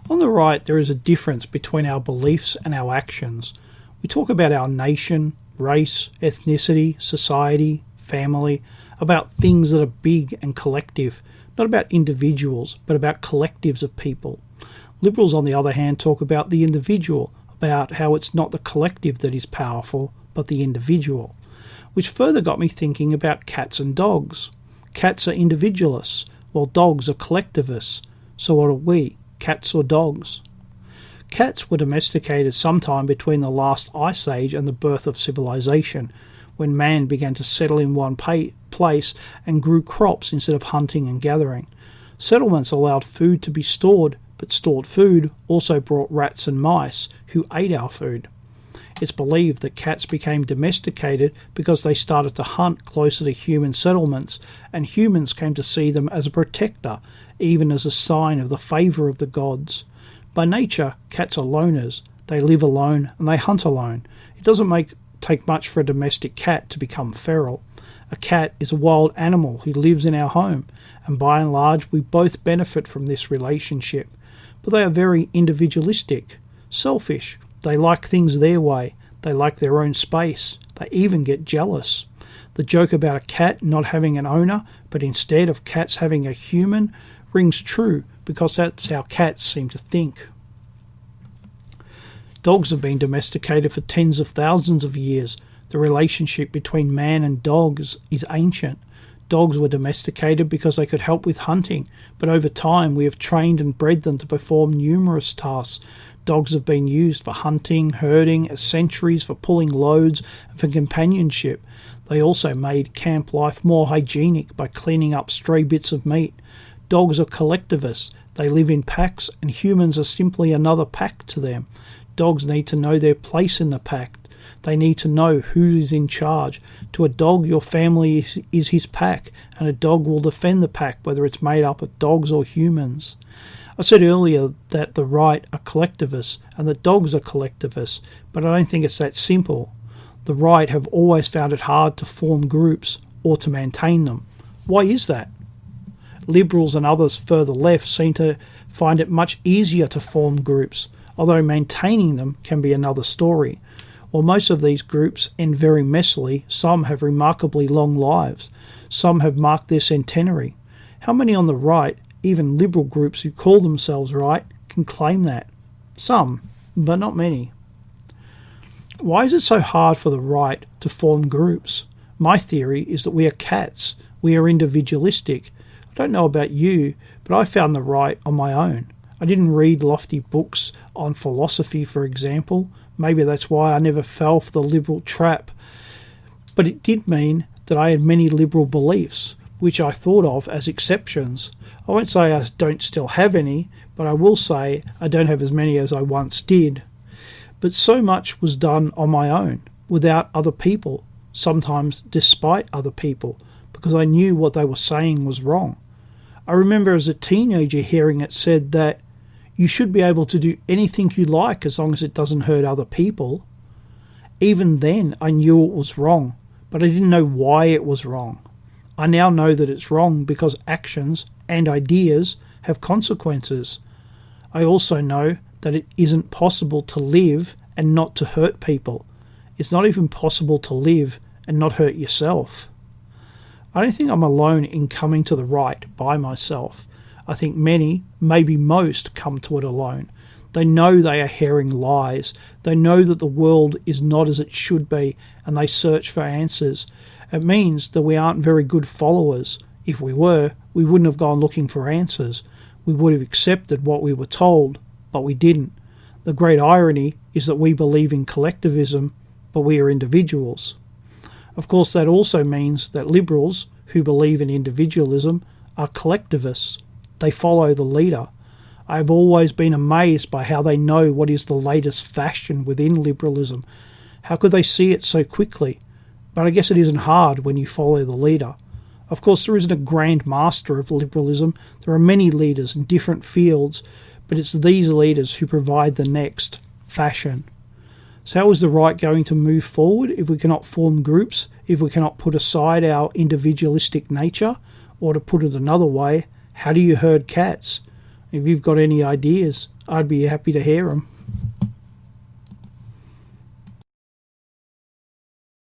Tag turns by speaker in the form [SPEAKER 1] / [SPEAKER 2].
[SPEAKER 1] On the right, there is a difference between our beliefs and our actions. We talk about our nation, race, ethnicity, society, family, about things that are big and collective, not about individuals, but about collectives of people. Liberals, on the other hand, talk about the individual, about how it's not the collective that is powerful, but the individual. Which further got me thinking about cats and dogs. Cats are individualists, while dogs are collectivists. So what are we, cats or dogs? Cats were domesticated sometime between the last ice age and the birth of civilization, when man began to settle in one place and grew crops instead of hunting and gathering. Settlements allowed food to be stored, but stored food also brought rats and mice, who ate our food. It's believed that cats became domesticated because they started to hunt closer to human settlements, and humans came to see them as a protector, even as a sign of the favour of the gods. By nature, cats are loners. They live alone and they hunt alone. It doesn't take much for a domestic cat to become feral. A cat is a wild animal who lives in our home, and by and large we both benefit from this relationship. But they are very individualistic, selfish. They like things their way. They like their own space. They even get jealous. The joke about a cat not having an owner, but instead of cats having a human, rings true because that's how cats seem to think. Dogs have been domesticated for tens of thousands of years. The relationship between man and dogs is ancient. Dogs were domesticated because they could help with hunting, but over time we have trained and bred them to perform numerous tasks. Dogs have been used for hunting, herding, as sentries, for pulling loads, and for companionship. They also made camp life more hygienic by cleaning up stray bits of meat. Dogs are collectivists. They live in packs, and humans are simply another pack to them. Dogs need to know their place in the pack. They need to know who is in charge. To a dog, your family is his pack, and a dog will defend the pack, whether it's made up of dogs or humans. I said earlier that the right are collectivists and that dogs are collectivists, but I don't think it's that simple. The right have always found it hard to form groups or to maintain them. Why is that? Liberals and others further left seem to find it much easier to form groups, although maintaining them can be another story. While most of these groups end very messily, some have remarkably long lives. Some have marked their centenary. How many on the right, even liberal groups who call themselves right, can claim that? Some, but not many. Why is it so hard for the right to form groups? My theory is that we are cats. We are individualistic. I don't know about you, but I found the right on my own. I didn't read lofty books on philosophy, for example. Maybe that's why I never fell for the liberal trap. But it did mean that I had many liberal beliefs, which I thought of as exceptions. I won't say I don't still have any, but I will say I don't have as many as I once did. But so much was done on my own, without other people, sometimes despite other people, because I knew what they were saying was wrong. I remember as a teenager hearing it said that you should be able to do anything you like as long as it doesn't hurt other people. Even then I knew it was wrong, but I didn't know why it was wrong. I now know that it's wrong because actions and ideas have consequences. I also know that it isn't possible to live and not to hurt people. It's not even possible to live and not hurt yourself. I don't think I'm alone in coming to the right by myself. I think many, maybe most, come to it alone. They know they are hearing lies. They know that the world is not as it should be, and they search for answers. It means that we aren't very good followers. If we were, we wouldn't have gone looking for answers. We would have accepted what we were told, but we didn't. The great irony is that we believe in collectivism, but we are individuals. Of course, that also means that liberals, who believe in individualism, are collectivists. They follow the leader. I have always been amazed by how they know what is the latest fashion within liberalism. How could they see it so quickly? But I guess it isn't hard when you follow the leader. Of course, there isn't a grand master of liberalism. There are many leaders in different fields, but it's these leaders who provide the next fashion. So how is the right going to move forward if we cannot form groups, if we cannot put aside our individualistic nature? Or to put it another way, how do you herd cats? If you've got any ideas, I'd be happy to hear them.